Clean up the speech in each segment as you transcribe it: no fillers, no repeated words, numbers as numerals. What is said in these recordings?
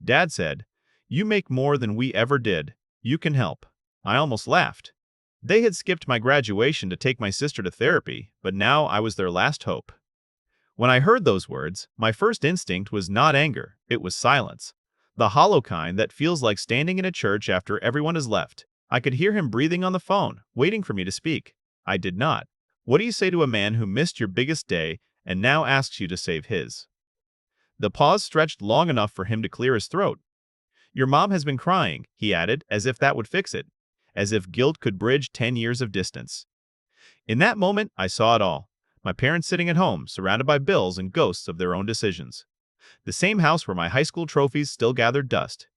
Dad said, "You make more than we ever did. You can help." I almost laughed. They had skipped my graduation to take my sister to therapy, but now I was their last hope. When I heard those words, my first instinct was not anger, it was silence. The hollow kind that feels like standing in a church after everyone has left. I could hear him breathing on the phone, waiting for me to speak. I did not. What do you say to a man who missed your biggest day and now asks you to save his? The pause stretched long enough for him to clear his throat. Your mom has been crying, he added, as if that would fix it. As if guilt could bridge 10 years of distance. In that moment, I saw it all. My parents sitting at home, surrounded by bills and ghosts of their own decisions. The same house where my high school trophies still gathered dust.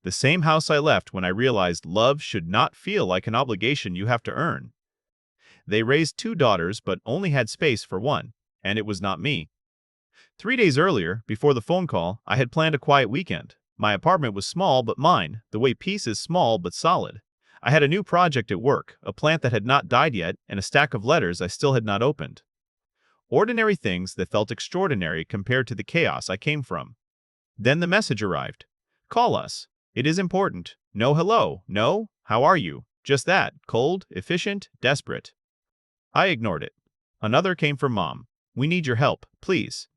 The same house I left when I realized love should not feel like an obligation you have to earn. They raised 2 daughters but only had space for one, and it was not me. 3 days earlier, before the phone call, I had planned a quiet weekend. My apartment was small but mine, the way peace is small but solid. I had a new project at work, a plant that had not died yet, and a stack of letters I still had not opened. Ordinary things that felt extraordinary compared to the chaos I came from. Then the message arrived. Call us. It is important. No hello. No, how are you? Just that, cold, efficient, desperate. I ignored it. Another came from Mom. We need your help, please.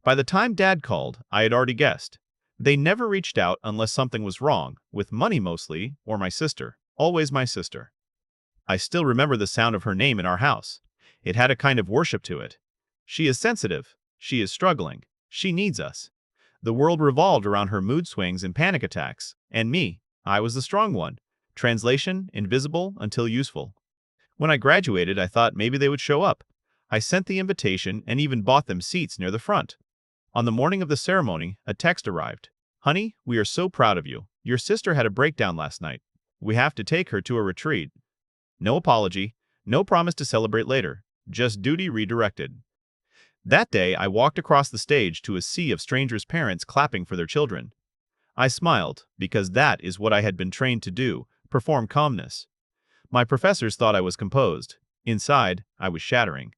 By the time Dad called, I had already guessed. They never reached out unless something was wrong, with money mostly, or my sister. Always my sister. I still remember the sound of her name in our house. It had a kind of worship to it. She is sensitive. She is struggling. She needs us. The world revolved around her mood swings and panic attacks. And me. I was the strong one. Translation, invisible until useful. When I graduated, I thought maybe they would show up. I sent the invitation and even bought them seats near the front. On the morning of the ceremony, a text arrived. Honey, we are so proud of you. Your sister had a breakdown last night. We have to take her to a retreat. No apology, no promise to celebrate later, just duty redirected. That day, I walked across the stage to a sea of strangers' parents clapping for their children. I smiled, because that is what I had been trained to do, perform calmness. My professors thought I was composed. Inside, I was shattering.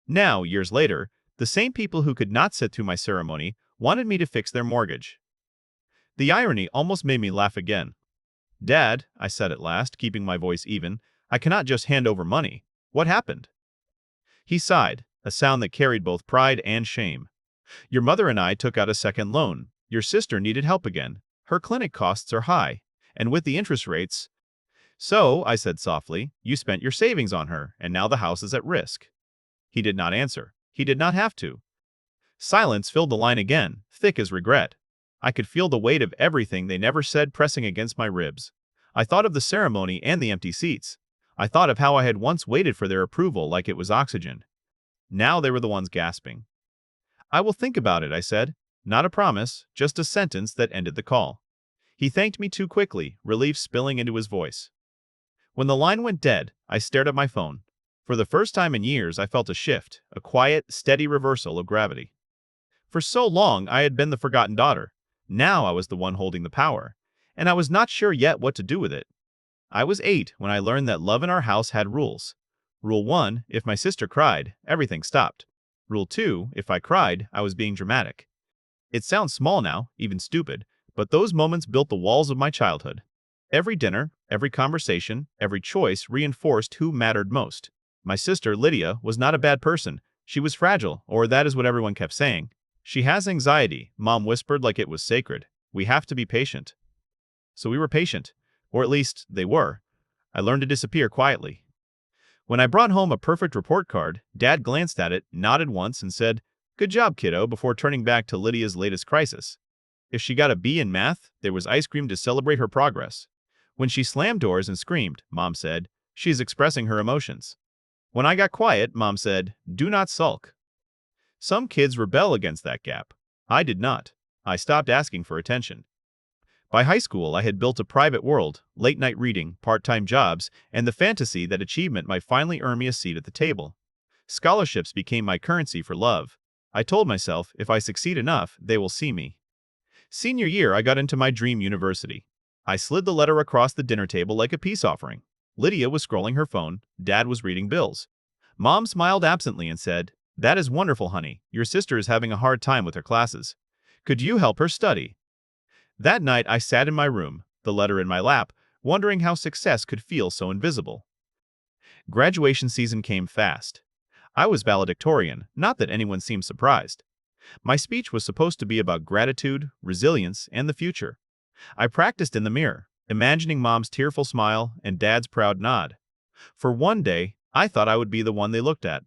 Now, years later, the same people who could not sit through my ceremony wanted me to fix their mortgage. The irony almost made me laugh again. Dad, I said at last, keeping my voice even, I cannot just hand over money. What happened? He sighed, a sound that carried both pride and shame. Your mother and I took out a second loan. Your sister needed help again. Her clinic costs are high, and with the interest rates. So, I said softly, you spent your savings on her, and now the house is at risk. He did not answer. He did not have to. Silence filled the line again, thick as regret. I could feel the weight of everything they never said pressing against my ribs. I thought of the ceremony and the empty seats. I thought of how I had once waited for their approval like it was oxygen. Now they were the ones gasping. I will think about it, I said. Not a promise, just a sentence that ended the call. He thanked me too quickly, relief spilling into his voice. When the line went dead, I stared at my phone. For the first time in years, I felt a shift, a quiet, steady reversal of gravity. For so long, I had been the forgotten daughter. Now I was the one holding the power, and I was not sure yet what to do with it. I was 8 when I learned that love in our house had rules. Rule 1, if my sister cried, everything stopped. Rule 2, if I cried, I was being dramatic. It sounds small now, even stupid, but those moments built the walls of my childhood. Every dinner, every conversation, every choice reinforced who mattered most. My sister, Lydia, was not a bad person. She was fragile, or that is what everyone kept saying. She has anxiety, Mom whispered like it was sacred. We have to be patient. So we were patient. Or at least, they were. I learned to disappear quietly. When I brought home a perfect report card, Dad glanced at it, nodded once, and said, "Good job, kiddo," before turning back to Lydia's latest crisis. If she got a B in math, there was ice cream to celebrate her progress. When she slammed doors and screamed, Mom said, "She's expressing her emotions." When I got quiet, Mom said, "Do not sulk." Some kids rebel against that gap. I did not. I stopped asking for attention. By high school, I had built a private world, late-night reading, part-time jobs, and the fantasy that achievement might finally earn me a seat at the table. Scholarships became my currency for love. I told myself, if I succeed enough, they will see me. Senior year, I got into my dream university. I slid the letter across the dinner table like a peace offering. Lydia was scrolling her phone. Dad was reading bills. Mom smiled absently and said, "That is wonderful, honey. Your sister is having a hard time with her classes. Could you help her study?" That night I sat in my room, the letter in my lap, wondering how success could feel so invisible. Graduation season came fast. I was valedictorian, not that anyone seemed surprised. My speech was supposed to be about gratitude, resilience, and the future. I practiced in the mirror, imagining Mom's tearful smile and Dad's proud nod. For one day, I thought I would be the one they looked at.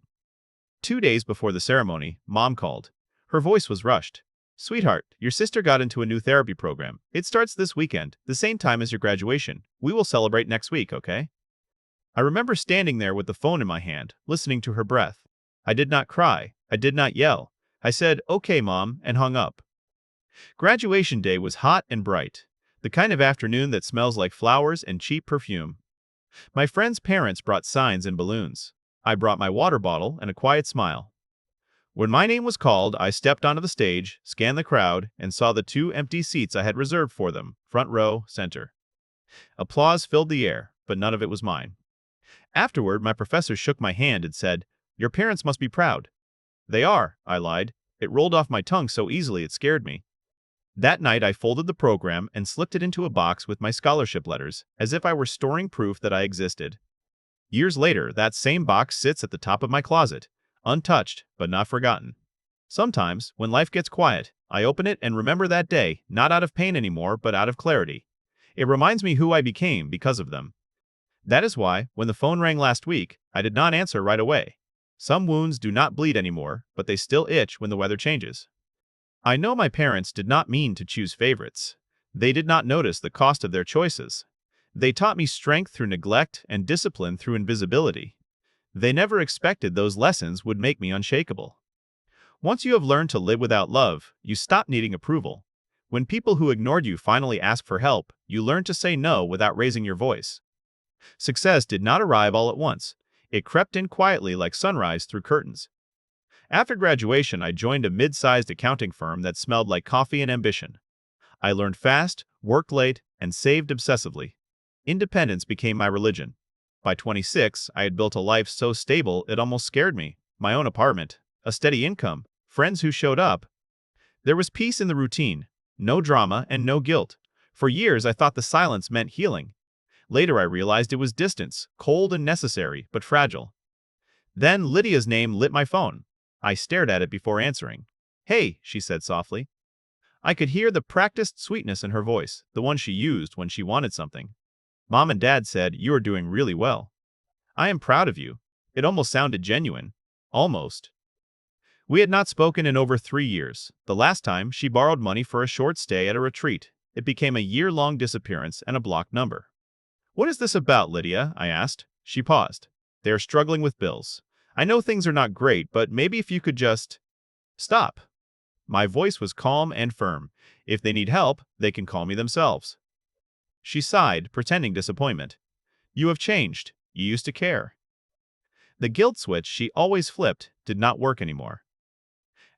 2 days before the ceremony, Mom called. Her voice was rushed. "Sweetheart, your sister got into a new therapy program. It starts this weekend, the same time as your graduation. We will celebrate next week, okay?" I remember standing there with the phone in my hand, listening to her breath. I did not cry. I did not yell. I said, "Okay, Mom," and hung up. Graduation day was hot and bright, the kind of afternoon that smells like flowers and cheap perfume. My friends' parents brought signs and balloons. I brought my water bottle and a quiet smile. When my name was called, I stepped onto the stage, scanned the crowd, and saw the 2 empty seats I had reserved for them, front row, center. Applause filled the air, but none of it was mine. Afterward, my professor shook my hand and said, "Your parents must be proud." "They are," I lied. It rolled off my tongue so easily it scared me. That night I folded the program and slipped it into a box with my scholarship letters, as if I were storing proof that I existed. Years later, that same box sits at the top of my closet, untouched but not forgotten. Sometimes, when life gets quiet, I open it and remember that day, not out of pain anymore, but out of clarity. It reminds me who I became because of them. That is why, when the phone rang last week, I did not answer right away. Some wounds do not bleed anymore, but they still itch when the weather changes. I know my parents did not mean to choose favorites. They did not notice the cost of their choices. They taught me strength through neglect and discipline through invisibility. They never expected those lessons would make me unshakable. Once you have learned to live without love, you stop needing approval. When people who ignored you finally ask for help, you learn to say no without raising your voice. Success did not arrive all at once. It crept in quietly like sunrise through curtains. After graduation, I joined a mid-sized accounting firm that smelled like coffee and ambition. I learned fast, worked late, and saved obsessively. Independence became my religion. By 26, I had built a life so stable it almost scared me. My own apartment, a steady income, friends who showed up. There was peace in the routine, no drama and no guilt. For years, I thought the silence meant healing. Later, I realized it was distance, cold and necessary, but fragile. Then Lydia's name lit my phone. I stared at it before answering. "Hey," she said softly. I could hear the practiced sweetness in her voice, the one she used when she wanted something. Mom and Dad said, "You are doing really well. I am proud of you." It almost sounded genuine. Almost. We had not spoken in over 3 years. The last time, she borrowed money for a short stay at a retreat. It became a year-long disappearance and a blocked number. "What is this about, Lydia?" I asked. She paused. "They are struggling with bills. I know things are not great, but maybe if you could just stop." My voice was calm and firm. "If they need help, they can call me themselves." She sighed, pretending disappointment. "You have changed. You used to care." The guilt switch she always flipped did not work anymore.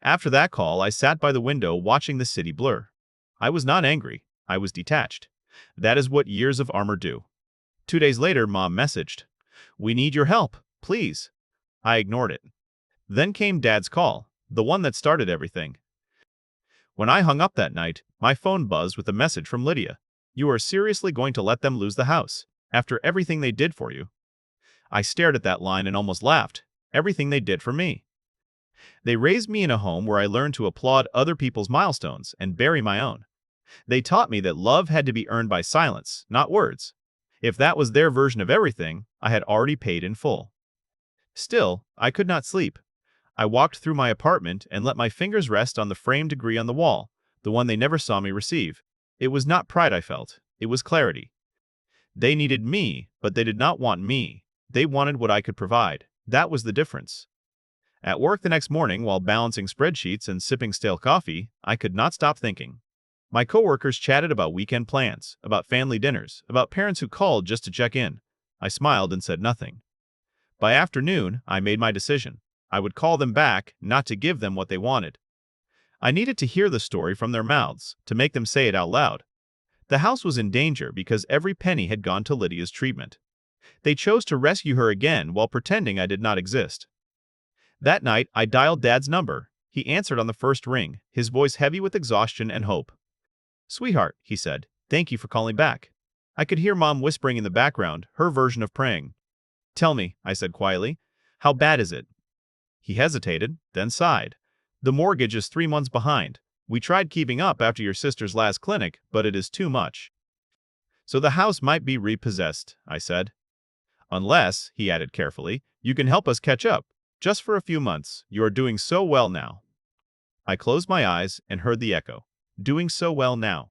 After that call, I sat by the window watching the city blur. I was not angry. I was detached. That is what years of armor do. 2 days later, Mom messaged, "We need your help, please." I ignored it. Then came Dad's call, the one that started everything. When I hung up that night, my phone buzzed with a message from Lydia. "You are seriously going to let them lose the house, after everything they did for you?" I stared at that line and almost laughed. Everything they did for me. They raised me in a home where I learned to applaud other people's milestones and bury my own. They taught me that love had to be earned by silence, not words. If that was their version of everything, I had already paid in full. Still, I could not sleep. I walked through my apartment and let my fingers rest on the framed degree on the wall, the one they never saw me receive. It was not pride I felt. It was clarity. They needed me, but they did not want me. They wanted what I could provide. That was the difference. At work the next morning, while balancing spreadsheets and sipping stale coffee, I could not stop thinking. My coworkers chatted about weekend plans, about family dinners, about parents who called just to check in. I smiled and said nothing. By afternoon, I made my decision. I would call them back, not to give them what they wanted. I needed to hear the story from their mouths, to make them say it out loud. The house was in danger because every penny had gone to Lydia's treatment. They chose to rescue her again while pretending I did not exist. That night, I dialed Dad's number. He answered on the first ring, his voice heavy with exhaustion and hope. "Sweetheart," he said, "thank you for calling back." I could hear Mom whispering in the background, her version of praying. "Tell me," I said quietly, "how bad is it?" He hesitated, then sighed. "The mortgage is 3 months behind. We tried keeping up after your sister's last clinic, but it is too much." "So the house might be repossessed," I said. "Unless," he added carefully, "you can help us catch up. Just for a few months. You are doing so well now." I closed my eyes and heard the echo. Doing so well now.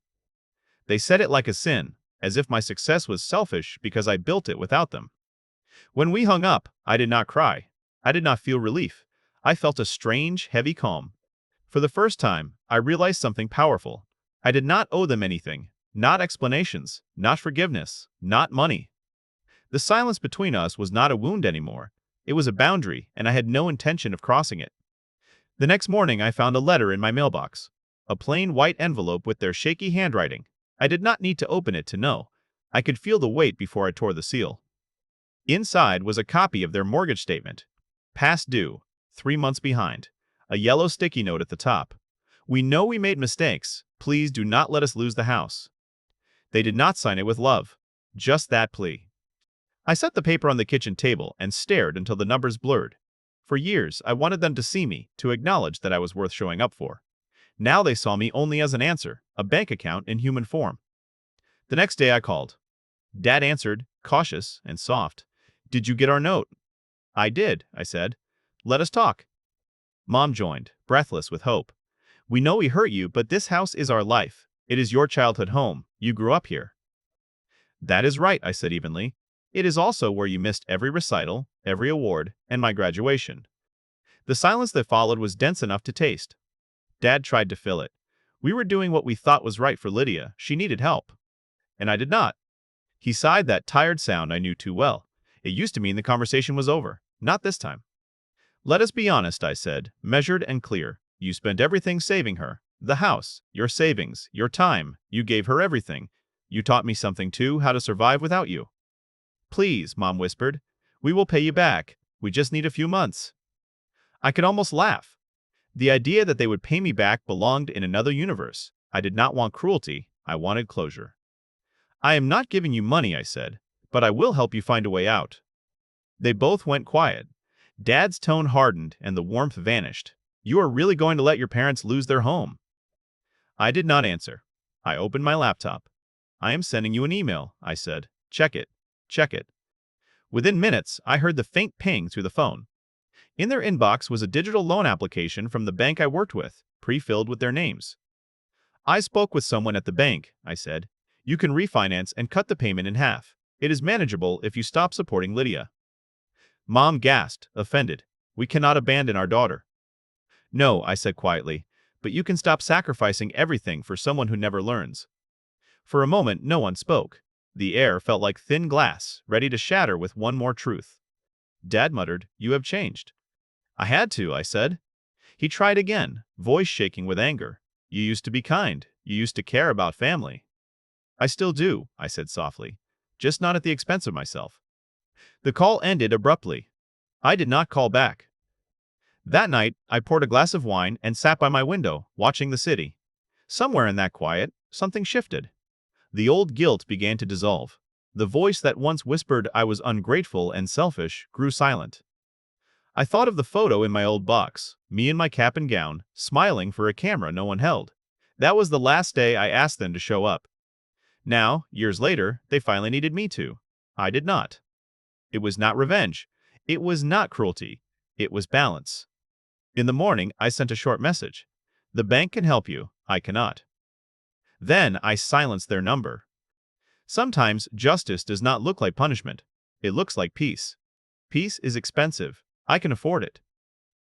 They said it like a sin, as if my success was selfish because I built it without them. When we hung up, I did not cry. I did not feel relief. I felt a strange, heavy calm. For the first time, I realized something powerful. I did not owe them anything. Not explanations, not forgiveness, not money. The silence between us was not a wound anymore. It was a boundary, and I had no intention of crossing it. The next morning, I found a letter in my mailbox. A plain white envelope with their shaky handwriting. I did not need to open it to know. I could feel the weight before I tore the seal. Inside was a copy of their mortgage statement. Past due, 3 months behind. A yellow sticky note at the top. "We know we made mistakes. Please do not let us lose the house." They did not sign it with love. Just that plea. I set the paper on the kitchen table and stared until the numbers blurred. For years, I wanted them to see me, to acknowledge that I was worth showing up for. Now they saw me only as an answer, a bank account in human form. The next day I called. Dad answered, cautious and soft. "Did you get our note?" "I did," I said. "Let us talk." Mom joined, breathless with hope. "We know we hurt you, but this house is our life. It is your childhood home. You grew up here." "That is right," I said evenly. "It is also where you missed every recital, every award, and my graduation." The silence that followed was dense enough to taste. Dad tried to fill it. "We were doing what we thought was right for Lydia. She needed help." And I did not. He sighed, that tired sound I knew too well. It used to mean the conversation was over. Not this time. "Let us be honest," I said, measured and clear. "You spent everything saving her. The house, your savings, your time. You gave her everything. You taught me something too, how to survive without you." "Please," Mom whispered. "We will pay you back. We just need a few months." I could almost laugh. The idea that they would pay me back belonged in another universe. I did not want cruelty. I wanted closure. "I am not giving you money," I said, "but I will help you find a way out." They both went quiet. Dad's tone hardened and the warmth vanished. "You are really going to let your parents lose their home?" I did not answer. I opened my laptop. "I am sending you an email," I said. "Check it. Check it." Within minutes, I heard the faint ping through the phone. In their inbox was a digital loan application from the bank I worked with, pre-filled with their names. "I spoke with someone at the bank," I said. "You can refinance and cut the payment in half. It is manageable if you stop supporting Lydia." Mom gasped, offended. "We cannot abandon our daughter." "No," I said quietly, "but you can stop sacrificing everything for someone who never learns." For a moment, no one spoke. The air felt like thin glass, ready to shatter with one more truth. Dad muttered, "You have changed." "I had to," I said. He tried again, voice shaking with anger. "You used to be kind. You used to care about family." "I still do," I said softly, "just not at the expense of myself." The call ended abruptly. I did not call back. That night, I poured a glass of wine and sat by my window, watching the city. Somewhere in that quiet, something shifted. The old guilt began to dissolve. The voice that once whispered I was ungrateful and selfish grew silent. I thought of the photo in my old box, me in my cap and gown, smiling for a camera no one held. That was the last day I asked them to show up. Now, years later, they finally needed me to. I did not. It was not revenge. It was not cruelty. It was balance. In the morning, I sent a short message. "The bank can help you. I cannot." Then I silenced their number. Sometimes justice does not look like punishment. It looks like peace. Peace is expensive. I can afford it.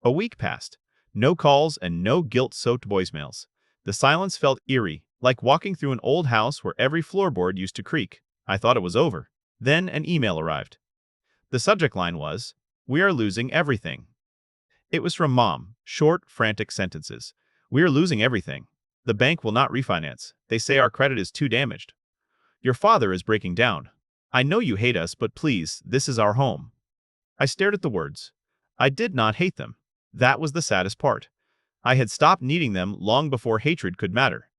A week passed. No calls and no guilt-soaked voicemails. The silence felt eerie, like walking through an old house where every floorboard used to creak. I thought it was over. Then an email arrived. The subject line was, "We are losing everything." It was from Mom, short, frantic sentences. "We are losing everything. The bank will not refinance. They say our credit is too damaged. Your father is breaking down. I know you hate us, but please, this is our home." I stared at the words. I did not hate them. That was the saddest part. I had stopped needing them long before hatred could matter.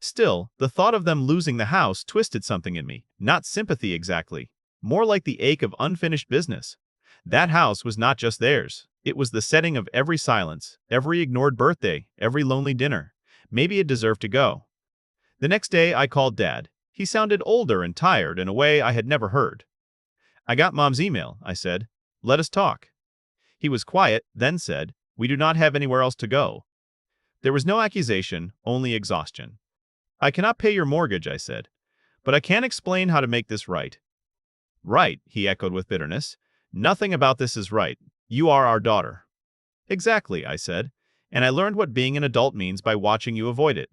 Still, the thought of them losing the house twisted something in me. Not sympathy exactly. More like the ache of unfinished business. That house was not just theirs. It was the setting of every silence, every ignored birthday, every lonely dinner. Maybe it deserved to go. The next day, I called Dad. He sounded older and tired in a way I had never heard. "I got Mom's email," I said. "Let us talk." He was quiet, then said, "We do not have anywhere else to go." There was no accusation, only exhaustion. "I cannot pay your mortgage," I said, "but I can explain how to make this right." "Right," he echoed with bitterness. "Nothing about this is right. You are our daughter." "Exactly," I said, "and I learned what being an adult means by watching you avoid it."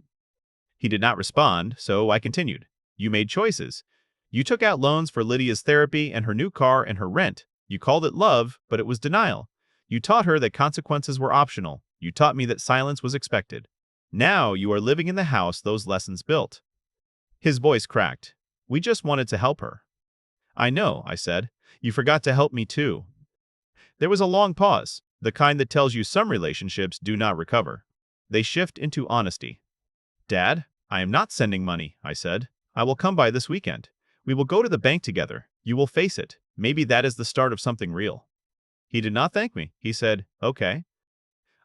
He did not respond, so I continued. "You made choices. You took out loans for Lydia's therapy and her new car and her rent. You called it love, but it was denial. You taught her that consequences were optional. You taught me that silence was expected. Now you are living in the house those lessons built." His voice cracked. "We just wanted to help her." "I know," I said. "You forgot to help me too." There was a long pause, the kind that tells you some relationships do not recover. They shift into honesty. "Dad, I am not sending money," I said. "I will come by this weekend. We will go to the bank together. You will face it. Maybe that is the start of something real." He did not thank me. He said, "Okay."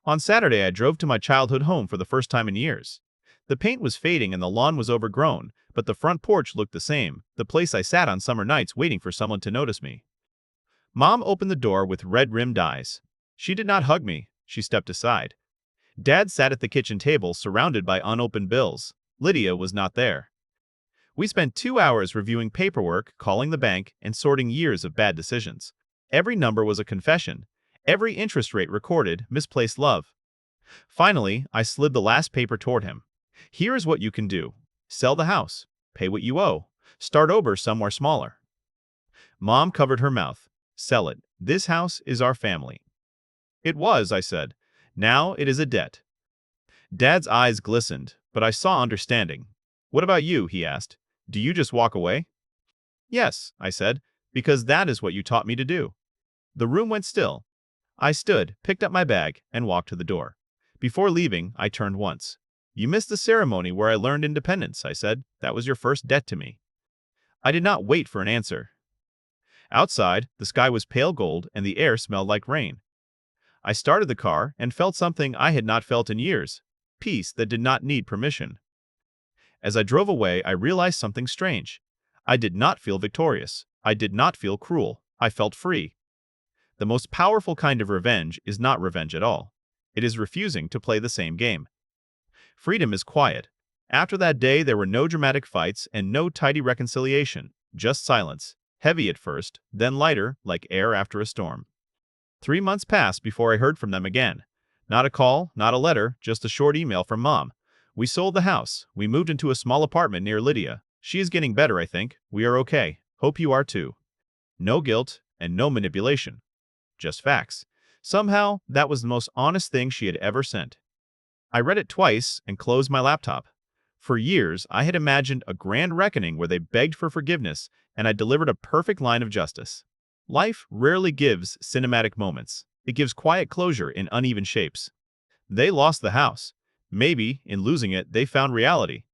On Saturday, I drove to my childhood home for the first time in years. The paint was fading and the lawn was overgrown, but the front porch looked the same, the place I sat on summer nights waiting for someone to notice me. Mom opened the door with red-rimmed eyes. She did not hug me. She stepped aside. Dad sat at the kitchen table surrounded by unopened bills. Lydia was not there. We spent 2 hours reviewing paperwork, calling the bank, and sorting years of bad decisions. Every number was a confession. Every interest rate recorded misplaced love. Finally, I slid the last paper toward him. "Here is what you can do. Sell the house. Pay what you owe. Start over somewhere smaller." Mom covered her mouth. "Sell it. This house is our family." "It was," I said. "Now it is a debt." Dad's eyes glistened, but I saw understanding. "What about you?" he asked. "Do you just walk away?" "Yes," I said, "because that is what you taught me to do." The room went still. I stood, picked up my bag, and walked to the door. Before leaving, I turned once. "You missed the ceremony where I learned independence," I said. "That was your first debt to me." I did not wait for an answer. Outside, the sky was pale gold and the air smelled like rain. I started the car and felt something I had not felt in years. Peace that did not need permission. As I drove away, I realized something strange. I did not feel victorious. I did not feel cruel. I felt free. The most powerful kind of revenge is not revenge at all. It is refusing to play the same game. Freedom is quiet. After that day, there were no dramatic fights and no tidy reconciliation, just silence, heavy at first, then lighter, like air after a storm. 3 months passed before I heard from them again. Not a call, not a letter, just a short email from Mom. "We sold the house. We moved into a small apartment near Lydia. She is getting better, I think. We are okay. Hope you are too." No guilt and no manipulation. Just facts. Somehow, that was the most honest thing she had ever sent. I read it twice and closed my laptop. For years, I had imagined a grand reckoning where they begged for forgiveness and I delivered a perfect line of justice. Life rarely gives cinematic moments. It gives quiet closure in uneven shapes. They lost the house. Maybe, in losing it, they found reality.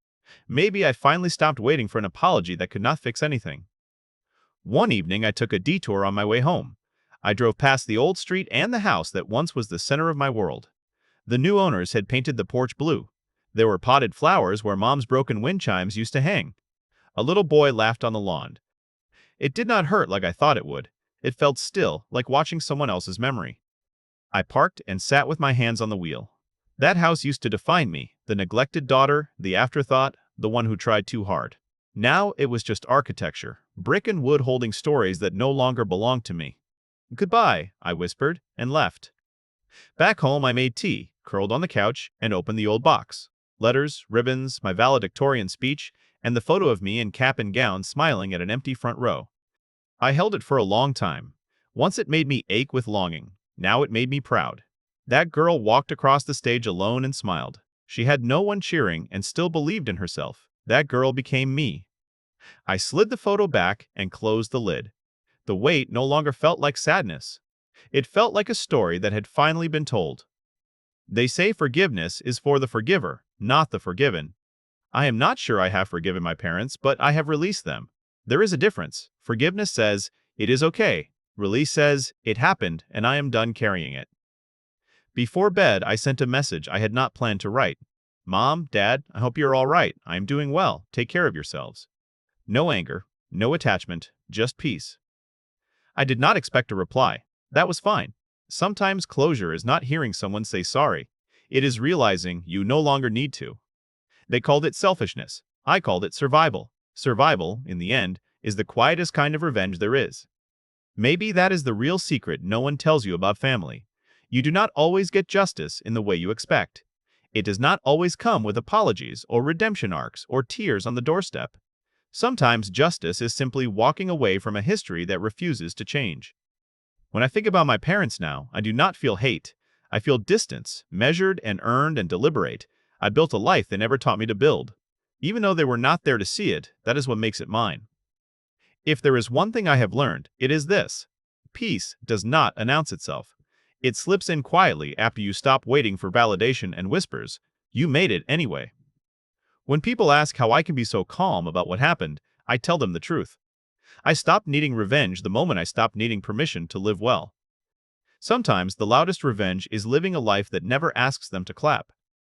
Maybe I finally stopped waiting for an apology that could not fix anything. One evening, I took a detour on my way home. I drove past the old street and the house that once was the center of my world. The new owners had painted the porch blue. There were potted flowers where Mom's broken wind chimes used to hang. A little boy laughed on the lawn. It did not hurt like I thought it would. It felt still, like watching someone else's memory. I parked and sat with my hands on the wheel. That house used to define me, the neglected daughter, the afterthought, the one who tried too hard. Now it was just architecture, brick and wood holding stories that no longer belonged to me. "Goodbye," I whispered, and left. Back home, I made tea, curled on the couch, and opened the old box. Letters, ribbons, my valedictorian speech, and the photo of me in cap and gown smiling at an empty front row. I held it for a long time. Once it made me ache with longing. Now it made me proud. That girl walked across the stage alone and smiled. She had no one cheering and still believed in herself. That girl became me. I slid the photo back and closed the lid. The weight no longer felt like sadness. It felt like a story that had finally been told. They say forgiveness is for the forgiver, not the forgiven. I am not sure I have forgiven my parents, but I have released them. There is a difference. Forgiveness says, it is okay. Release says, it happened, and I am done carrying it. Before bed, I sent a message I had not planned to write. Mom, Dad, I hope you're all right. I am doing well. Take care of yourselves. No anger, no attachment, just peace. I did not expect a reply. That was fine. Sometimes closure is not hearing someone say sorry. It is realizing you no longer need to. They called it selfishness. I called it survival. Survival, in the end, is the quietest kind of revenge there is. Maybe that is the real secret no one tells you about family. You do not always get justice in the way you expect. It does not always come with apologies or redemption arcs or tears on the doorstep. Sometimes justice is simply walking away from a history that refuses to change. When I think about my parents now, I do not feel hate. I feel distance, measured and earned and deliberate. I built a life they never taught me to build. Even though they were not there to see it, that is what makes it mine. If there is one thing I have learned, it is this. Peace does not announce itself. It slips in quietly after you stop waiting for validation and whispers, you made it anyway. When people ask how I can be so calm about what happened, I tell them the truth. I stopped needing revenge the moment I stopped needing permission to live well. Sometimes the loudest revenge is living a life that never asks them to clap.